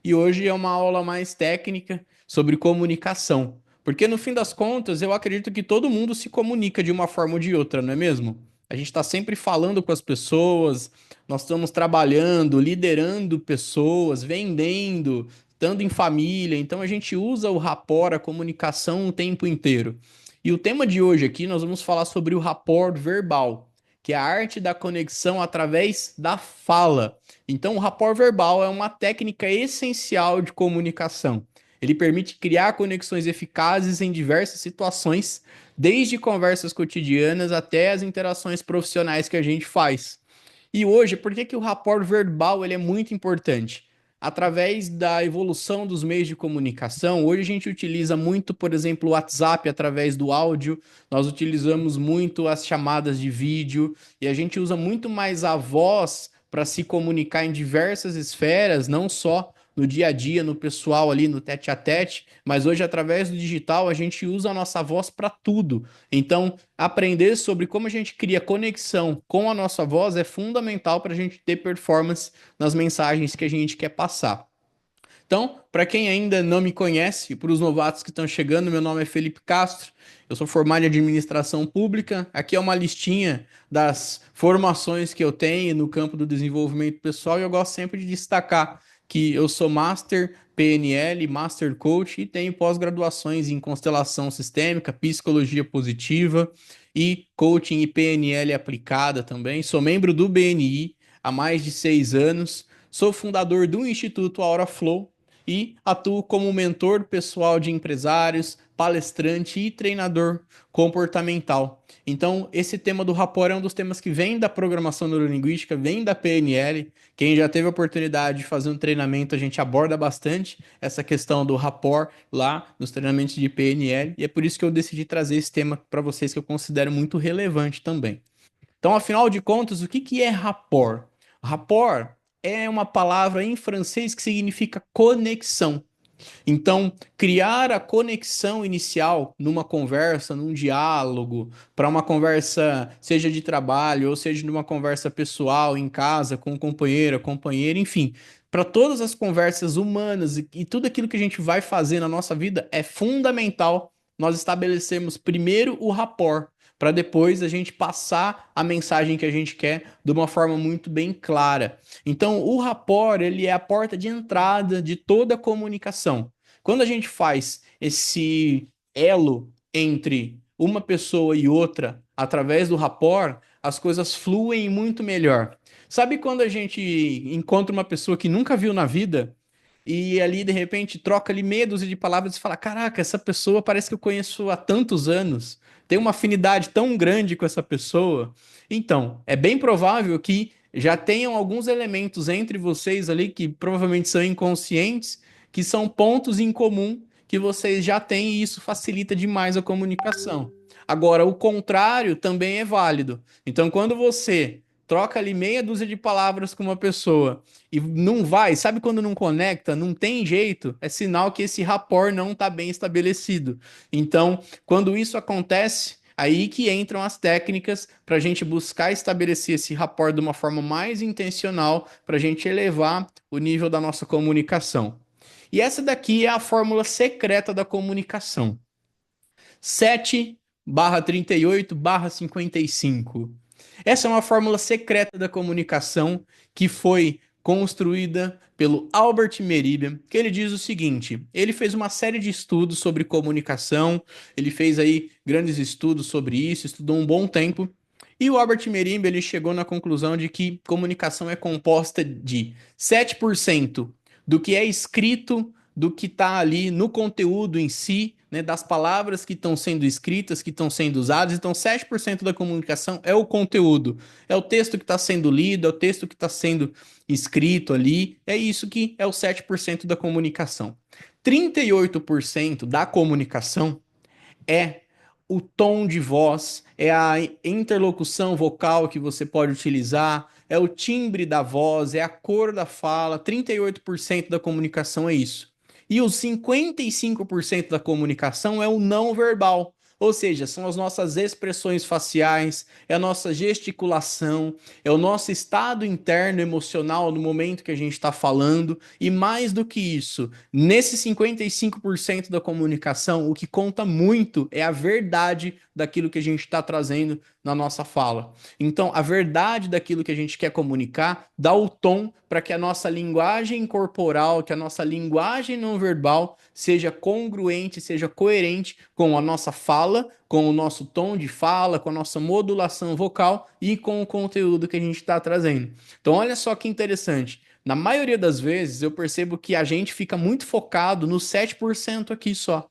e hoje é uma aula mais técnica sobre comunicação. Porque no fim das contas, eu acredito que todo mundo se comunica de uma forma ou de outra, não é mesmo? A gente está sempre falando com as pessoas, nós estamos trabalhando, liderando pessoas, vendendo, estando em família, então a gente usa o rapport, a comunicação o tempo inteiro. E o tema de hoje aqui nós vamos falar sobre o rapport verbal, que é a arte da conexão através da fala. Então, o rapport verbal é uma técnica essencial de comunicação. Ele permite criar conexões eficazes em diversas situações, desde conversas cotidianas até as interações profissionais que a gente faz. E hoje, por que que o rapport verbal ele é muito importante? Através da evolução dos meios de comunicação, hoje a gente utiliza muito, por exemplo, o WhatsApp através do áudio, nós utilizamos muito as chamadas de vídeo e a gente usa muito mais a voz para se comunicar em diversas esferas, não só no dia a dia, no pessoal ali, no tete a tete, mas hoje através do digital a gente usa a nossa voz para tudo. Então, aprender sobre como a gente cria conexão com a nossa voz é fundamental para a gente ter performance nas mensagens que a gente quer passar. Então, para quem ainda não me conhece, para os novatos que estão chegando, meu nome é Felipe Castro, eu sou formado em administração pública. Aqui é uma listinha das formações que eu tenho no campo do desenvolvimento pessoal e eu gosto sempre de destacar que eu sou Master PNL, Master Coach e tenho pós-graduações em constelação sistêmica, psicologia positiva e coaching e PNL aplicada também. Sou membro do BNI há mais de 6 anos. Sou fundador do Instituto Aura Flow e atuo como mentor pessoal de empresários, palestrante e treinador comportamental. Então, esse tema do rapport é um dos temas que vem da programação neurolinguística, vem da PNL. Quem já teve a oportunidade de fazer um treinamento, a gente aborda bastante essa questão do rapport lá nos treinamentos de PNL, e é por isso que eu decidi trazer esse tema para vocês que eu considero muito relevante também. Então, afinal de contas, o que que é rapport? Rapport é uma palavra em francês que significa conexão. Então, criar a conexão inicial numa conversa, num diálogo, para uma conversa, seja de trabalho ou seja numa conversa pessoal, em casa, com o companheiro, a companheira, enfim, para todas as conversas humanas e tudo aquilo que a gente vai fazer na nossa vida, é fundamental nós estabelecermos primeiro o rapport, para depois a gente passar a mensagem que a gente quer de uma forma muito bem clara. Então, o rapport, ele é a porta de entrada de toda a comunicação. Quando a gente faz esse elo entre uma pessoa e outra através do rapport, as coisas fluem muito melhor. Sabe quando a gente encontra uma pessoa que nunca viu na vida e ali de repente troca ali meia dúzia de palavras e fala: Caraca, essa pessoa parece que eu conheço há tantos anos, tem uma afinidade tão grande com essa pessoa. Então, é bem provável que já tenham alguns elementos entre vocês ali que provavelmente são inconscientes, que são pontos em comum que vocês já têm e isso facilita demais a comunicação. Agora, o contrário também é válido. Então, quando você troca ali meia dúzia de palavras com uma pessoa e não vai, sabe quando não conecta, não tem jeito, é sinal que esse rapport não está bem estabelecido. Então, quando isso acontece, aí que entram as técnicas para a gente buscar estabelecer esse rapport de uma forma mais intencional, para a gente elevar o nível da nossa comunicação. E essa daqui é a fórmula secreta da comunicação. 7/38/55. Essa é uma fórmula secreta da comunicação que foi construída pelo Albert Mehrabian, que ele diz o seguinte: ele fez uma série de estudos sobre comunicação, ele fez aí grandes estudos sobre isso, estudou um bom tempo, e o Albert Mehrabian ele chegou na conclusão de que comunicação é composta de 7% do que é escrito, do que está ali no conteúdo em si, né, das palavras que estão sendo escritas, que estão sendo usadas. Então, 7% da comunicação é o conteúdo, é o texto que está sendo lido, é o texto que está sendo escrito ali. É isso que é o 7% da comunicação. 38% da comunicação é o tom de voz, é a interlocução vocal que você pode utilizar, é o timbre da voz, é a cor da fala. 38% da comunicação é isso. E os 55% da comunicação é o não verbal. Ou seja, são as nossas expressões faciais, é a nossa gesticulação, é o nosso estado interno emocional no momento que a gente está falando, e mais do que isso, nesse 55% da comunicação, o que conta muito é a verdade daquilo que a gente está trazendo na nossa fala. Então, a verdade daquilo que a gente quer comunicar dá o tom para que a nossa linguagem corporal, que a nossa linguagem não verbal seja congruente, seja coerente com a nossa fala, com o nosso tom de fala, com a nossa modulação vocal e com o conteúdo que a gente está trazendo. Então, olha só que interessante. Na maioria das vezes, eu percebo que a gente fica muito focado no 7% aqui só,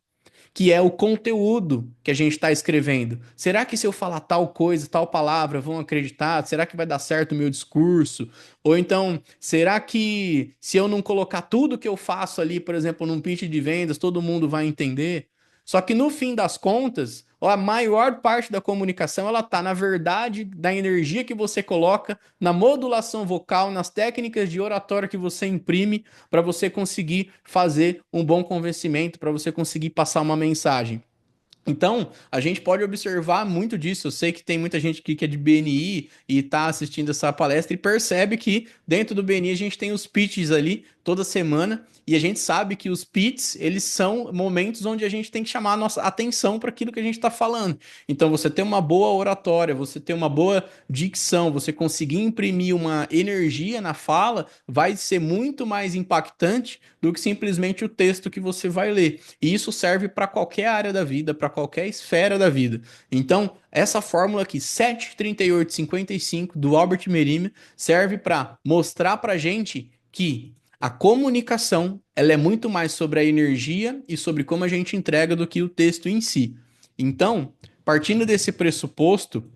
que é o conteúdo que a gente está escrevendo. Será que se eu falar tal coisa, tal palavra, vão acreditar? Será que vai dar certo o meu discurso? Ou então, será que se eu não colocar tudo que eu faço ali, por exemplo, num pitch de vendas, todo mundo vai entender? Só que no fim das contas, a maior parte da comunicação ela está na verdade da energia que você coloca, na modulação vocal, nas técnicas de oratória que você imprime para você conseguir fazer um bom convencimento, para você conseguir passar uma mensagem. Então, a gente pode observar muito disso. Eu sei que tem muita gente aqui que é de BNI e está assistindo essa palestra e percebe que dentro do BNI a gente tem os pitches ali toda semana e a gente sabe que os pitches, eles são momentos onde a gente tem que chamar a nossa atenção para aquilo que a gente está falando. Então, você ter uma boa oratória, você ter uma boa dicção, você conseguir imprimir uma energia na fala, vai ser muito mais impactante do que simplesmente o texto que você vai ler. E isso serve para qualquer área da vida, para qualquer esfera da vida. Então, essa fórmula aqui, 7, 38, 55, do Albert Merime, serve para mostrar para a gente que a comunicação ela é muito mais sobre a energia e sobre como a gente entrega do que o texto em si. Então, partindo desse pressuposto,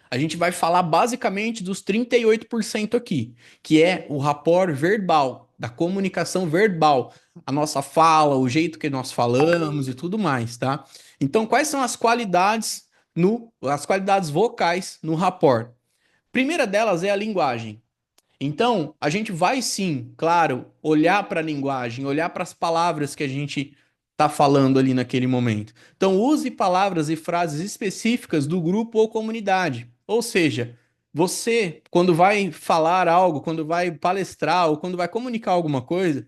a gente vai falar basicamente dos 38% aqui, que é o rapport verbal, da comunicação verbal, a nossa fala, o jeito que nós falamos e tudo mais, tá? Então, quais são as qualidades as qualidades vocais no rapport? Primeira delas é a linguagem. Então, a gente vai sim, claro, olhar para a linguagem, olhar para as palavras que a gente está falando ali naquele momento. Então, use palavras e frases específicas do grupo ou comunidade. Ou seja, você, quando vai falar algo, quando vai palestrar ou quando vai comunicar alguma coisa,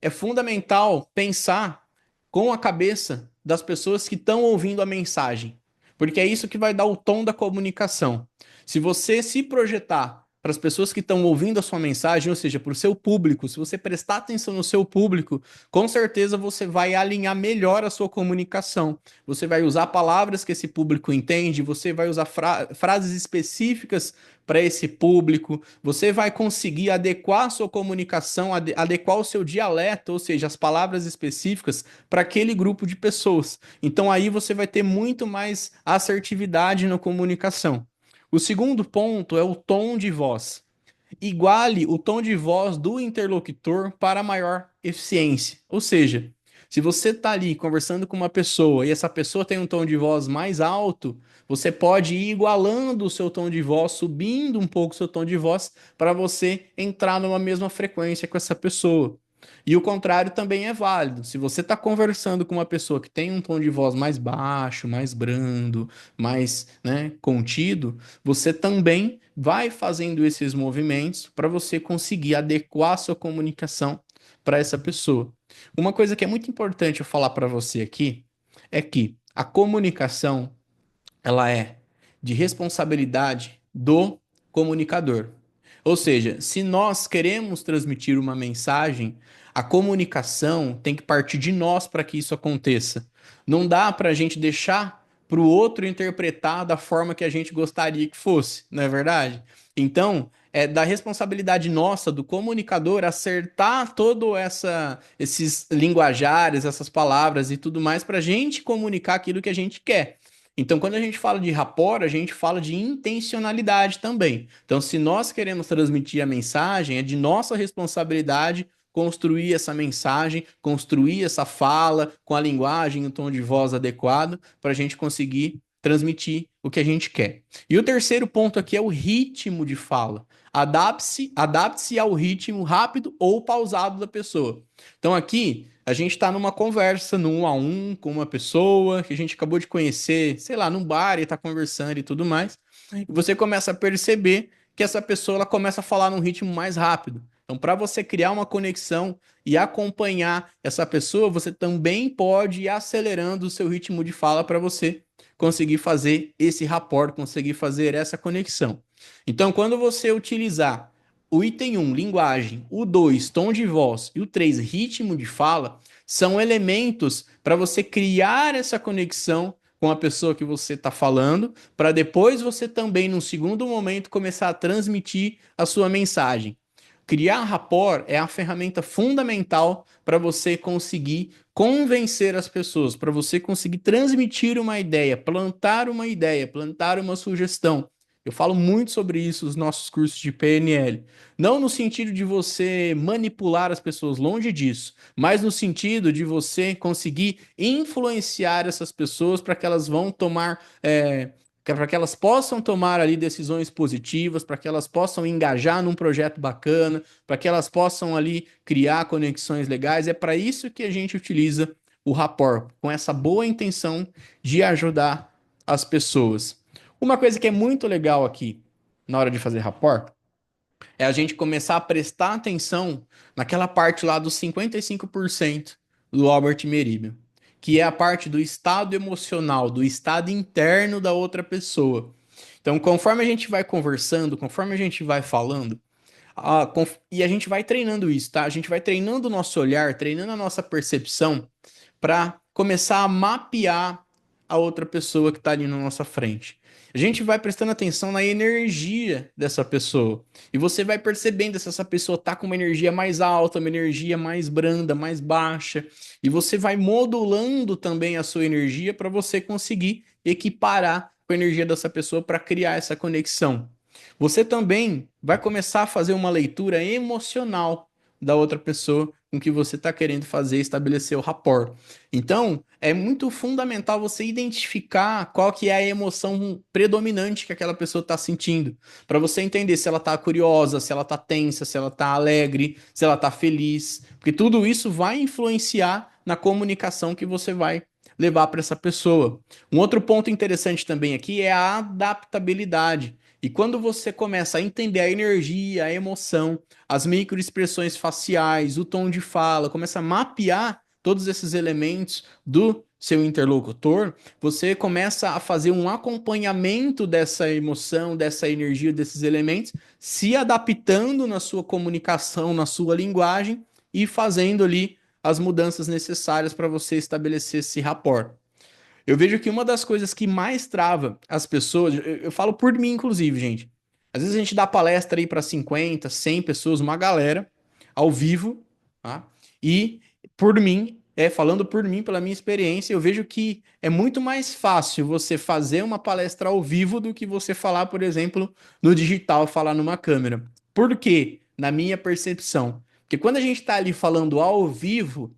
é fundamental pensar com a cabeça das pessoas que estão ouvindo a mensagem, porque é isso que vai dar o tom da comunicação. Se você se projetar para as pessoas que estão ouvindo a sua mensagem, ou seja, para o seu público, se você prestar atenção no seu público, com certeza você vai alinhar melhor a sua comunicação. Você vai usar palavras que esse público entende, você vai usar frases específicas para esse público, você vai conseguir adequar a sua comunicação, adequar o seu dialeto, ou seja, as palavras específicas para aquele grupo de pessoas. Então aí você vai ter muito mais assertividade na comunicação. O segundo ponto é o tom de voz. Iguale o tom de voz do interlocutor para maior eficiência. Ou seja, se você está ali conversando com uma pessoa e essa pessoa tem um tom de voz mais alto, você pode ir igualando o seu tom de voz, subindo um pouco o seu tom de voz, para você entrar numa mesma frequência com essa pessoa. E o contrário também é válido. Se você está conversando com uma pessoa que tem um tom de voz mais baixo, mais brando, mais, né, contido, você também vai fazendo esses movimentos para você conseguir adequar a sua comunicação para essa pessoa. Uma coisa que é muito importante eu falar para você aqui é que a comunicação ela é de responsabilidade do comunicador. Ou seja, se nós queremos transmitir uma mensagem, a comunicação tem que partir de nós para que isso aconteça. Não dá para a gente deixar para o outro interpretar da forma que a gente gostaria que fosse, não é verdade? Então, é da responsabilidade nossa, do comunicador, acertar todo esses linguajares, essas palavras e tudo mais para a gente comunicar aquilo que a gente quer. Então, quando a gente fala de rapport, a gente fala de intencionalidade também. Então, se nós queremos transmitir a mensagem, é de nossa responsabilidade construir essa mensagem, construir essa fala com a linguagem, o tom de voz adequado, para a gente conseguir transmitir o que a gente quer. E o terceiro ponto aqui é o ritmo de fala. Adapte-se ao ritmo rápido ou pausado da pessoa. Então aqui a gente está numa conversa, num 1 a 1 com uma pessoa que a gente acabou de conhecer, sei lá, num bar e está conversando e tudo mais. E você começa a perceber que essa pessoa ela começa a falar num ritmo mais rápido. Então, para você criar uma conexão e acompanhar essa pessoa, você também pode ir acelerando o seu ritmo de fala para você conseguir fazer esse rapport, conseguir fazer essa conexão. Então, quando você utilizar o item 1, linguagem, o 2, tom de voz e o 3, ritmo de fala, são elementos para você criar essa conexão com a pessoa que você está falando, para depois você também, num segundo momento, começar a transmitir a sua mensagem. Criar rapport é a ferramenta fundamental para você conseguir convencer as pessoas, para você conseguir transmitir uma ideia, plantar uma sugestão. Eu falo muito sobre isso nos nossos cursos de PNL. Não no sentido de você manipular as pessoas, longe disso, mas no sentido de você conseguir influenciar essas pessoas para que elas vão tomar para que elas possam tomar ali decisões positivas, para que elas possam engajar num projeto bacana, para que elas possam ali criar conexões legais. É para isso que a gente utiliza o rapport, com essa boa intenção de ajudar as pessoas. Uma coisa que é muito legal aqui na hora de fazer rapport é a gente começar a prestar atenção naquela parte lá dos 55% do Albert Meribel, que é a parte do estado emocional, do estado interno da outra pessoa. Então, conforme a gente vai conversando, conforme a gente vai falando, e a gente vai treinando isso, tá? A gente vai treinando o nosso olhar, treinando a nossa percepção para começar a mapear a outra pessoa que está ali na nossa frente. A gente vai prestando atenção na energia dessa pessoa. E você vai percebendo se essa pessoa está com uma energia mais alta, uma energia mais branda, mais baixa. E você vai modulando também a sua energia para você conseguir equiparar com a energia dessa pessoa para criar essa conexão. Você também vai começar a fazer uma leitura emocional da outra pessoa com que você está querendo fazer, estabelecer o rapport. Então, é muito fundamental você identificar qual que é a emoção predominante que aquela pessoa está sentindo, para você entender se ela está curiosa, se ela está tensa, se ela está alegre, se ela está feliz, porque tudo isso vai influenciar na comunicação que você vai levar para essa pessoa. Um outro ponto interessante também aqui é a adaptabilidade. E quando você começa a entender a energia, a emoção, as microexpressões faciais, o tom de fala, começa a mapear todos esses elementos do seu interlocutor, você começa a fazer um acompanhamento dessa emoção, dessa energia, desses elementos, se adaptando na sua comunicação, na sua linguagem e fazendo ali as mudanças necessárias para você estabelecer esse rapport. Eu vejo que uma das coisas que mais trava as pessoas, eu falo por mim, inclusive, gente. Às vezes a gente dá palestra aí para 50, 100 pessoas, uma galera, ao vivo, tá? E por mim, falando por mim, pela minha experiência, eu vejo que é muito mais fácil você fazer uma palestra ao vivo do que você falar, por exemplo, no digital, falar numa câmera. Por quê? Na minha percepção. Porque quando a gente está ali falando ao vivo,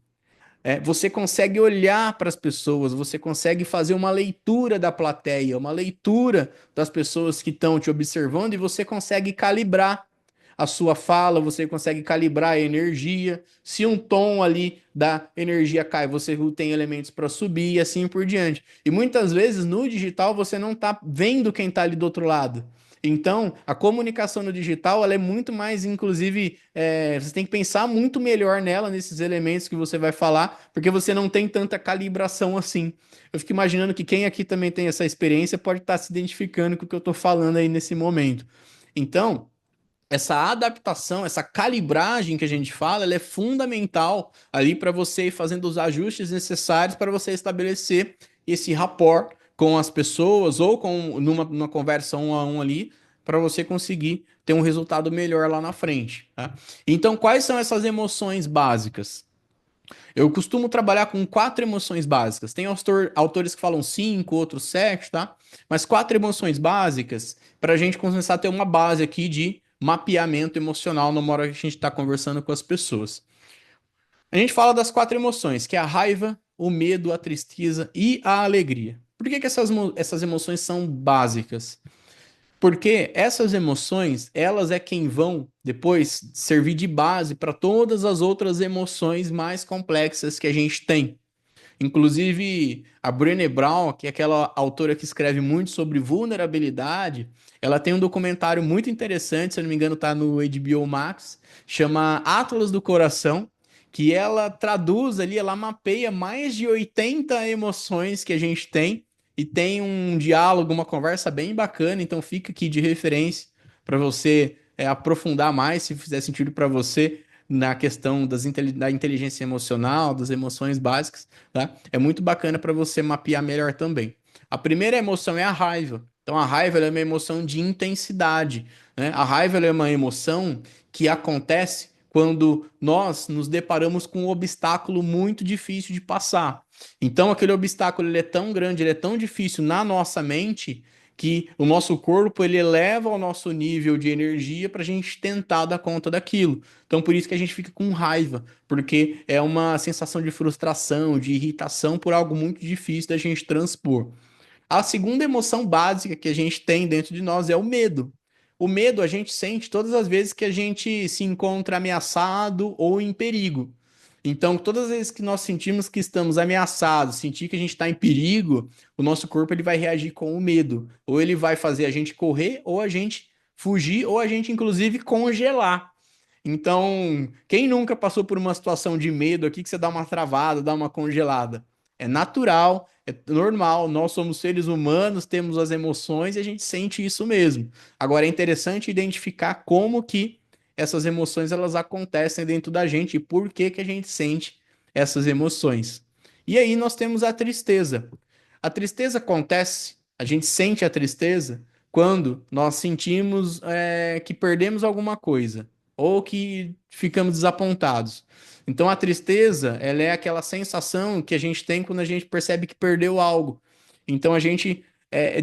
você consegue olhar para as pessoas, você consegue fazer uma leitura da plateia, uma leitura das pessoas que estão te observando e você consegue calibrar a sua fala, você consegue calibrar a energia. Se um tom ali da energia cai, você tem elementos para subir e assim por diante. E muitas vezes no digital você não está vendo quem está ali do outro lado. Então, a comunicação no digital, ela é muito mais, inclusive, você tem que pensar muito melhor nela, nesses elementos que você vai falar, porque você não tem tanta calibração assim. Eu fico imaginando que quem aqui também tem essa experiência pode estar se identificando com o que eu estou falando aí nesse momento. Então, essa adaptação, essa calibragem que a gente fala, ela é fundamental ali para você ir fazendo os ajustes necessários para você estabelecer esse rapport com as pessoas ou com numa conversa 1 a 1 ali, para você conseguir ter um resultado melhor lá na frente, tá? Então, quais são essas emoções básicas? Eu costumo trabalhar com 4 emoções básicas. Tem autores que falam 5, outros 7, tá? Mas 4 emoções básicas para a gente começar a ter uma base aqui de mapeamento emocional na hora que a gente está conversando com as pessoas. A gente fala das 4 emoções, que é a raiva, o medo, a tristeza e a alegria. Por que que essas emoções são básicas? Porque essas emoções, elas é quem vão depois servir de base para todas as outras emoções mais complexas que a gente tem. Inclusive, a Brené Brown, que é aquela autora que escreve muito sobre vulnerabilidade, ela tem um documentário muito interessante, se eu não me engano, tá no HBO Max, chama Atlas do Coração, que ela traduz ali, ela mapeia mais de 80 emoções que a gente tem e tem um diálogo, uma conversa bem bacana, então fica aqui de referência para você aprofundar mais, se fizer sentido para você na questão da inteligência emocional, das emoções básicas, tá? É muito bacana para você mapear melhor também. A primeira emoção é a raiva. Então, a raiva é uma emoção de intensidade, né? A raiva é uma emoção que acontece quando nós nos deparamos com um obstáculo muito difícil de passar. Então, aquele obstáculo ele é tão grande, ele é tão difícil na nossa mente que o nosso corpo ele eleva o nosso nível de energia para a gente tentar dar conta daquilo. Então, por isso que a gente fica com raiva, porque é uma sensação de frustração, de irritação por algo muito difícil da gente transpor. A segunda emoção básica que a gente tem dentro de nós é o medo. O medo a gente sente todas as vezes que a gente se encontra ameaçado ou em perigo. Então, todas as vezes que nós sentimos que estamos ameaçados, sentir que a gente está em perigo, o nosso corpo ele vai reagir com o medo. Ou ele vai fazer a gente correr, ou a gente fugir, ou a gente, inclusive, congelar. Então, quem nunca passou por uma situação de medo aqui que você dá uma travada, dá uma congelada? É natural, é normal, nós somos seres humanos, temos as emoções e a gente sente isso mesmo. Agora é interessante identificar como que essas emoções elas acontecem dentro da gente e por que que a gente sente essas emoções. E aí nós temos a tristeza. A tristeza acontece, a gente sente a tristeza quando nós sentimos que perdemos alguma coisa ou que ficamos desapontados. Então a tristeza, ela é aquela sensação que a gente tem quando a gente percebe que perdeu algo. Então a gente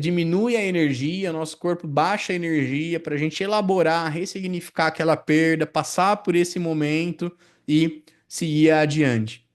diminui a energia, nosso corpo baixa a energia para a gente elaborar, ressignificar aquela perda, passar por esse momento e seguir adiante.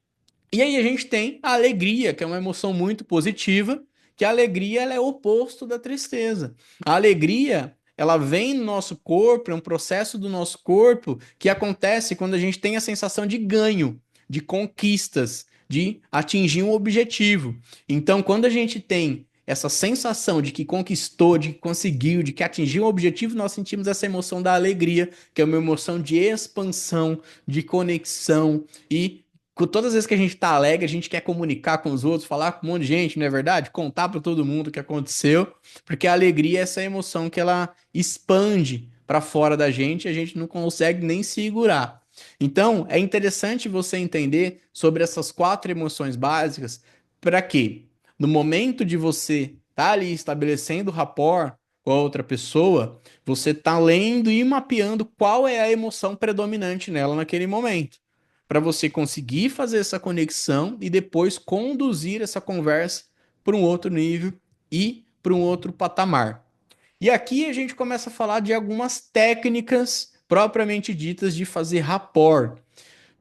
E aí a gente tem a alegria, que é uma emoção muito positiva, que a alegria ela é o oposto da tristeza. A alegria, ela vem no nosso corpo, é um processo do nosso corpo que acontece quando a gente tem a sensação de ganho, de conquistas, de atingir um objetivo. Então, quando a gente tem essa sensação de que conquistou, de que conseguiu, de que atingiu um objetivo, nós sentimos essa emoção da alegria, que é uma emoção de expansão, de conexão e todas as vezes que a gente tá alegre, a gente quer comunicar com os outros, falar com um monte de gente, não é verdade? Contar para todo mundo o que aconteceu, porque a alegria é essa emoção que ela expande para fora da gente e a gente não consegue nem segurar. Então, é interessante você entender sobre essas quatro emoções básicas para quê? No momento de você estar ali estabelecendo rapport com a outra pessoa, você tá lendo e mapeando qual é a emoção predominante nela naquele momento para você conseguir fazer essa conexão e depois conduzir essa conversa para um outro nível e para um outro patamar. E aqui a gente começa a falar de algumas técnicas propriamente ditas de fazer rapport.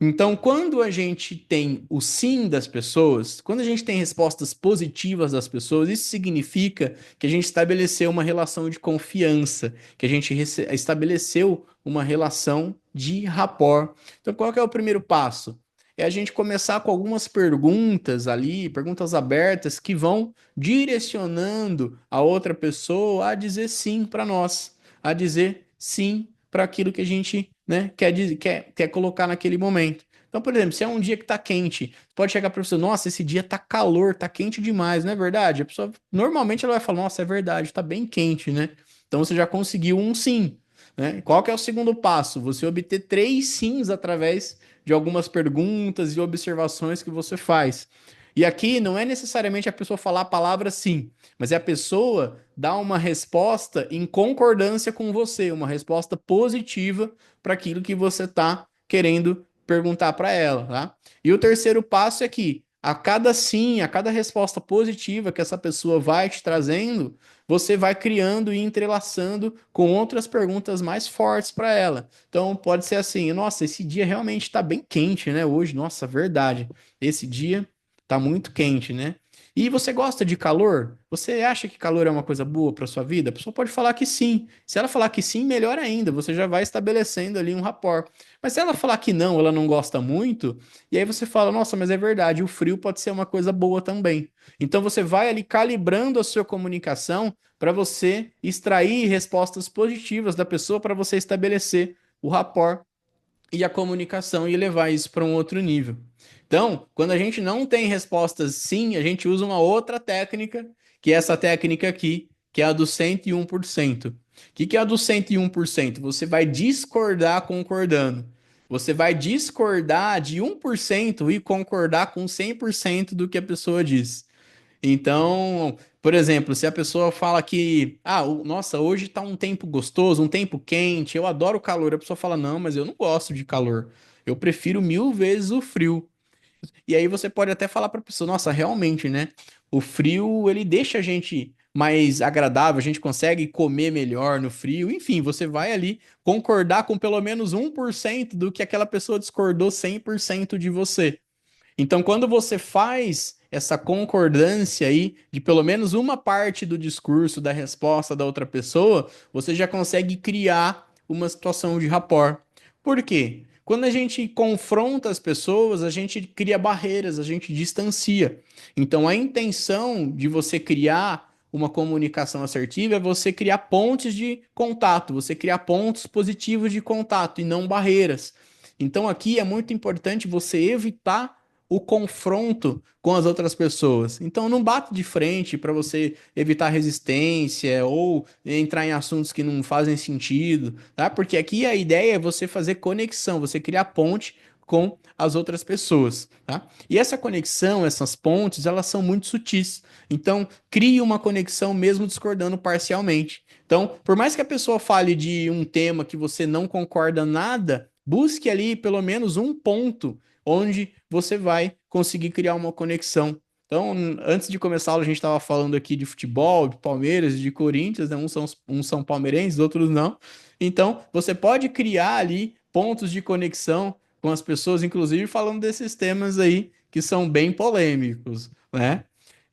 Então, quando a gente tem o sim das pessoas, quando a gente tem respostas positivas das pessoas, isso significa que a gente estabeleceu uma relação de confiança, que a gente estabeleceu uma relação de rapport. Então, qual que é o primeiro passo? É a gente começar com algumas perguntas ali, perguntas abertas, que vão direcionando a outra pessoa a dizer sim para nós, a dizer sim para aquilo que a gente, né, quer colocar naquele momento. Então, por exemplo, se é um dia que tá quente, pode chegar para você, nossa, esse dia tá calor, tá quente demais, não é verdade? A pessoa normalmente ela vai falar, nossa, é verdade, tá bem quente, né? Então você já conseguiu um sim, né? Qual que é o segundo passo? Você obter três sims através de algumas perguntas e observações que você faz. E aqui não é necessariamente a pessoa falar a palavra sim, mas é a pessoa dar uma resposta em concordância com você, uma resposta positiva para aquilo que você está querendo perguntar para ela, tá? E o terceiro passo é que a cada sim, a cada resposta positiva que essa pessoa vai te trazendo, você vai criando e entrelaçando com outras perguntas mais fortes para ela. Então pode ser assim, nossa, esse dia realmente está bem quente, né? Hoje, nossa, verdade. Esse dia tá muito quente, né? E você gosta de calor? Você acha que calor é uma coisa boa para sua vida? A pessoa pode falar que sim. Se ela falar que sim, melhor ainda, você já vai estabelecendo ali um rapport. Mas se ela falar que não, ela não gosta muito, e aí você fala, nossa, mas é verdade, o frio pode ser uma coisa boa também. Então você vai ali calibrando a sua comunicação para você extrair respostas positivas da pessoa para você estabelecer o rapport e a comunicação e levar isso para um outro nível. Então, quando a gente não tem respostas sim, a gente usa uma outra técnica, que é essa técnica aqui, que é a do 101%. O que é a do 101%? Você vai discordar concordando. Você vai discordar de 1% e concordar com 100% do que a pessoa diz. Então, por exemplo, se a pessoa fala que, nossa, hoje tá um tempo gostoso, um tempo quente, eu adoro o calor, a pessoa fala, não, mas eu não gosto de calor. Eu prefiro mil vezes o frio. E aí você pode até falar para a pessoa, nossa, realmente, né? O frio, ele deixa a gente mais agradável, a gente consegue comer melhor no frio. Enfim, você vai ali concordar com pelo menos 1% do que aquela pessoa discordou 100% de você. Então, quando você faz essa concordância aí de pelo menos uma parte do discurso, da resposta da outra pessoa, você já consegue criar uma situação de rapport. Por quê? Quando a gente confronta as pessoas, a gente cria barreiras, a gente distancia. Então, a intenção de você criar uma comunicação assertiva é você criar pontes de contato, você criar pontos positivos de contato e não barreiras. Então, aqui é muito importante você evitar o confronto com as outras pessoas. Então não bate de frente para você evitar resistência ou entrar em assuntos que não fazem sentido, tá? Porque aqui a ideia é você fazer conexão, você criar ponte com as outras pessoas, tá? E essa conexão, essas pontes, elas são muito sutis. Então, crie uma conexão mesmo discordando parcialmente. Então, por mais que a pessoa fale de um tema que você não concorda nada, busque ali pelo menos um ponto onde você vai conseguir criar uma conexão. Então, antes de começar a aula, a gente estava falando aqui de futebol, de Palmeiras, de Corinthians, né? Uns são palmeirenses, outros não. Então, você pode criar ali pontos de conexão com as pessoas, inclusive falando desses temas aí que são bem polêmicos, né?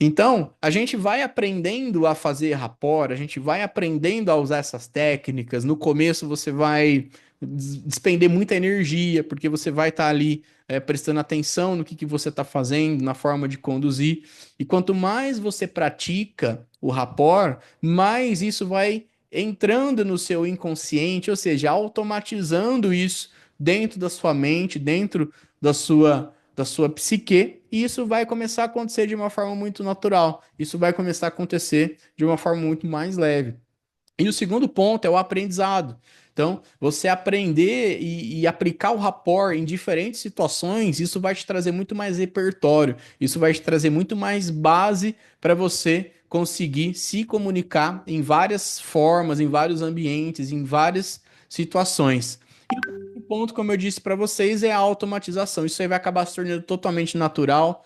Então, a gente vai aprendendo a fazer rapport, a gente vai aprendendo a usar essas técnicas. No começo, você vai despender muita energia, porque você vai estar ali prestando atenção no que você está fazendo, na forma de conduzir. E quanto mais você pratica o rapport, mais isso vai entrando no seu inconsciente, ou seja, automatizando isso dentro da sua mente, dentro da sua psique, e isso vai começar a acontecer de uma forma muito natural. Isso vai começar a acontecer de uma forma muito mais leve. E o segundo ponto é o aprendizado. Então, você aprender e aplicar o rapport em diferentes situações, isso vai te trazer muito mais repertório, isso vai te trazer muito mais base para você conseguir se comunicar em várias formas, em vários ambientes, em várias situações. E o ponto, como eu disse para vocês, é a automatização. Isso aí vai acabar se tornando totalmente natural,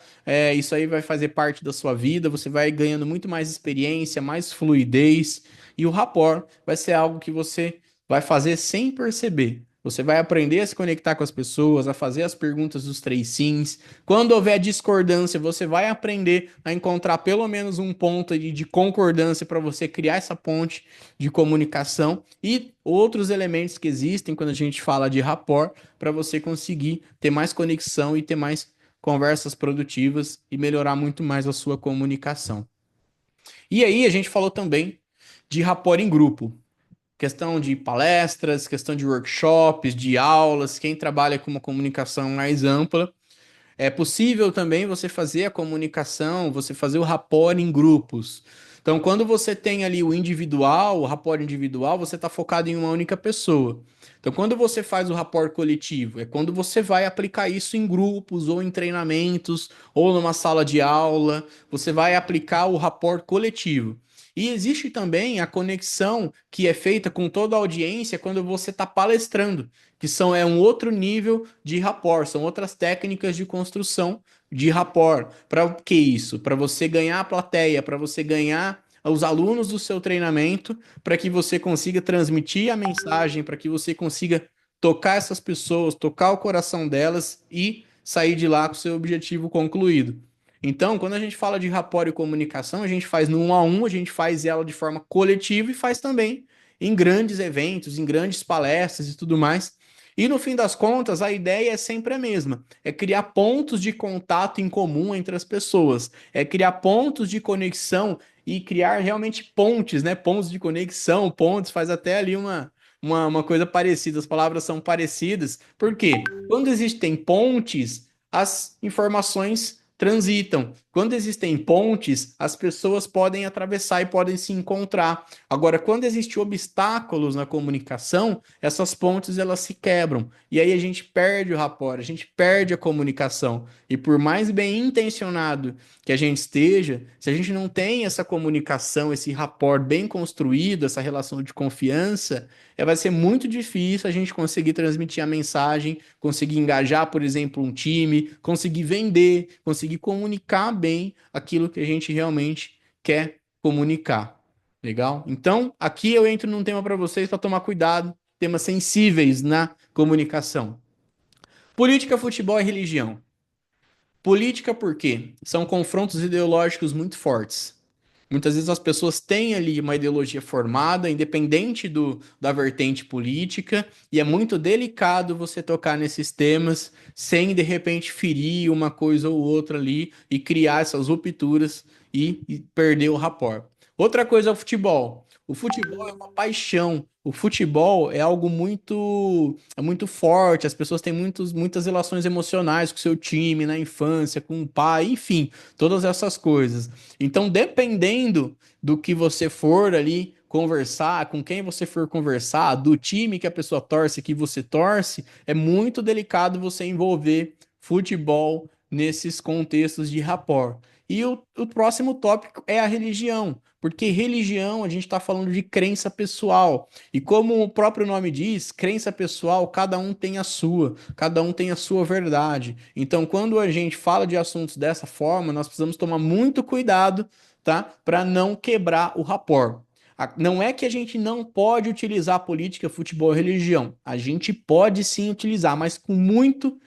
isso aí vai fazer parte da sua vida, você vai ganhando muito mais experiência, mais fluidez. E o rapport vai ser algo que você vai fazer sem perceber. Você vai aprender a se conectar com as pessoas, a fazer as perguntas dos três sims. Quando houver discordância, você vai aprender a encontrar pelo menos um ponto de concordância para você criar essa ponte de comunicação e outros elementos que existem quando a gente fala de rapport para você conseguir ter mais conexão e ter mais conversas produtivas e melhorar muito mais a sua comunicação. E aí a gente falou também de rapport em grupo. Questão de palestras, questão de workshops, de aulas, quem trabalha com uma comunicação mais ampla. É possível também você fazer a comunicação, você fazer o rapport em grupos. Então, quando você tem ali o individual, o rapport individual, você está focado em uma única pessoa. Então, quando você faz o rapport coletivo, é quando você vai aplicar isso em grupos, ou em treinamentos, ou numa sala de aula, você vai aplicar o rapport coletivo. E existe também a conexão que é feita com toda a audiência quando você está palestrando, que é um outro nível de rapport, são outras técnicas de construção de rapport. Para que isso? Para você ganhar a plateia, para você ganhar os alunos do seu treinamento, para que você consiga transmitir a mensagem, para que você consiga tocar essas pessoas, tocar o coração delas e sair de lá com o seu objetivo concluído. Então, quando a gente fala de rapport e comunicação, a gente faz no um a um, a gente faz ela de forma coletiva e faz também em grandes eventos, em grandes palestras e tudo mais. E no fim das contas, a ideia é sempre a mesma: é criar pontos de contato em comum entre as pessoas, é criar pontos de conexão e criar realmente pontes, né? Pontos de conexão, pontes, faz até ali uma coisa parecida, as palavras são parecidas. Por quê? Quando existem pontes, as informações transitam. Quando existem pontes, as pessoas podem atravessar e podem se encontrar. Agora, quando existem obstáculos na comunicação, essas pontes elas se quebram. E aí a gente perde o rapport, a gente perde a comunicação. E por mais bem intencionado que a gente esteja, se a gente não tem essa comunicação, esse rapport bem construído, essa relação de confiança, vai ser muito difícil a gente conseguir transmitir a mensagem, conseguir engajar, por exemplo, um time, conseguir vender, conseguir comunicar bem aquilo que a gente realmente quer comunicar. Legal? Então, aqui eu entro num tema para vocês para tomar cuidado, temas sensíveis na comunicação. Política, futebol e religião. Política, por quê? São confrontos ideológicos muito fortes. Muitas vezes as pessoas têm ali uma ideologia formada, independente da vertente política, e é muito delicado você tocar nesses temas sem de repente ferir uma coisa ou outra ali e criar essas rupturas e perder o rapport. Outra coisa é o futebol. O futebol é uma paixão. O futebol é algo muito forte. As pessoas têm muitas relações emocionais com o seu time, na infância, com o pai, enfim, todas essas coisas. Então, dependendo do que você for ali conversar, com quem você for conversar, do time que a pessoa torce, que você torce, é muito delicado você envolver futebol nesses contextos de rapport. E o próximo tópico é a religião, porque religião a gente está falando de crença pessoal. E como o próprio nome diz, crença pessoal, cada um tem a sua verdade. Então, quando a gente fala de assuntos dessa forma, nós precisamos tomar muito cuidado, tá? Para não quebrar o rapport. Não é que a gente não pode utilizar política, futebol e religião. A gente pode sim utilizar, mas com muito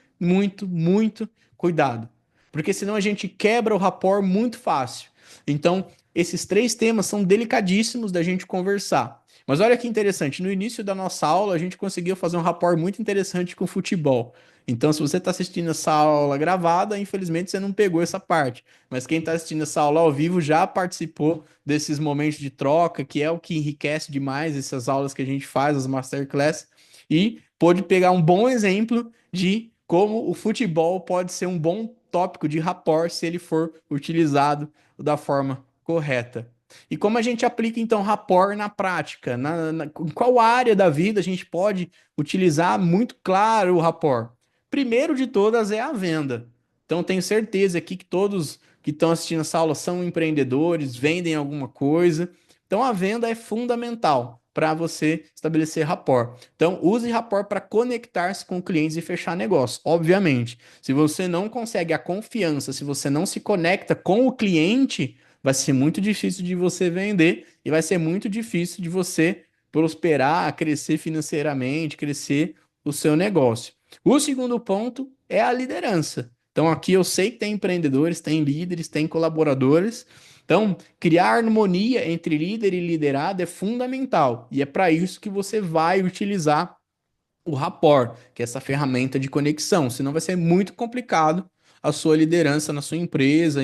cuidado. Porque senão a gente quebra o rapport muito fácil. Então, esses três temas são delicadíssimos da gente conversar. Mas olha que interessante, no início da nossa aula a gente conseguiu fazer um rapport muito interessante com o futebol. Então, se você está assistindo essa aula gravada, infelizmente você não pegou essa parte. Mas quem está assistindo essa aula ao vivo já participou desses momentos de troca, que é o que enriquece demais essas aulas que a gente faz, as masterclass, e pôde pegar um bom exemplo de como o futebol pode ser um bom tópico de rapport se ele for utilizado da forma correta. E como a gente aplica então rapport na prática? Em qual área da vida a gente pode utilizar muito claro o rapport? Primeiro de todas é a venda. Então tenho certeza aqui que todos que estão assistindo essa aula são empreendedores, vendem alguma coisa. Então a venda é fundamental para você estabelecer rapport. Então use rapport para conectar-se com clientes e fechar negócio. Obviamente, se você não consegue a confiança, se você não se conecta com o cliente, vai ser muito difícil de você vender e vai ser muito difícil de você prosperar, crescer financeiramente, crescer o seu negócio. O segundo ponto é a liderança. Então, aqui eu sei que tem empreendedores, tem líderes, tem colaboradores. Então, criar harmonia entre líder e liderado é fundamental. E é para isso que você vai utilizar o rapport, que é essa ferramenta de conexão. Senão vai ser muito complicado a sua liderança na sua empresa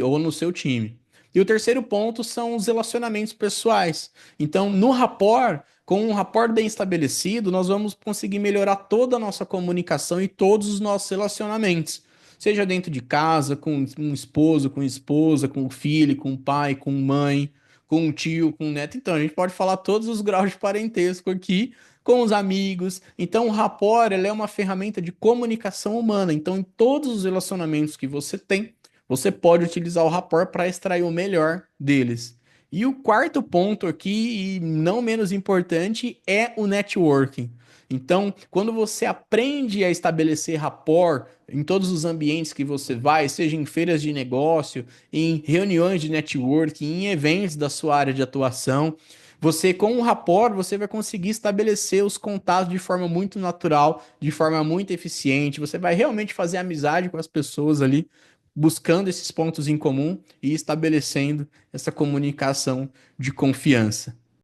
ou no seu time. E o terceiro ponto são os relacionamentos pessoais. Então, no rapport, com um rapport bem estabelecido, nós vamos conseguir melhorar toda a nossa comunicação e todos os nossos relacionamentos. Seja dentro de casa, com um esposo, com esposa, com o filho, com o pai, com mãe, com um tio, com um neto. Então, a gente pode falar todos os graus de parentesco aqui com os amigos. Então, o rapport, ela é uma ferramenta de comunicação humana. Então, em todos os relacionamentos que você tem, você pode utilizar o rapport para extrair o melhor deles. E o quarto ponto aqui, e não menos importante, é o networking. Então, quando você aprende a estabelecer rapport em todos os ambientes que você vai, seja em feiras de negócio, em reuniões de networking, em eventos da sua área de atuação, você, com o rapport, você vai conseguir estabelecer os contatos de forma muito natural, de forma muito eficiente. Você vai realmente fazer amizade com as pessoas ali buscando esses pontos em comum e estabelecendo essa comunicação de confiança.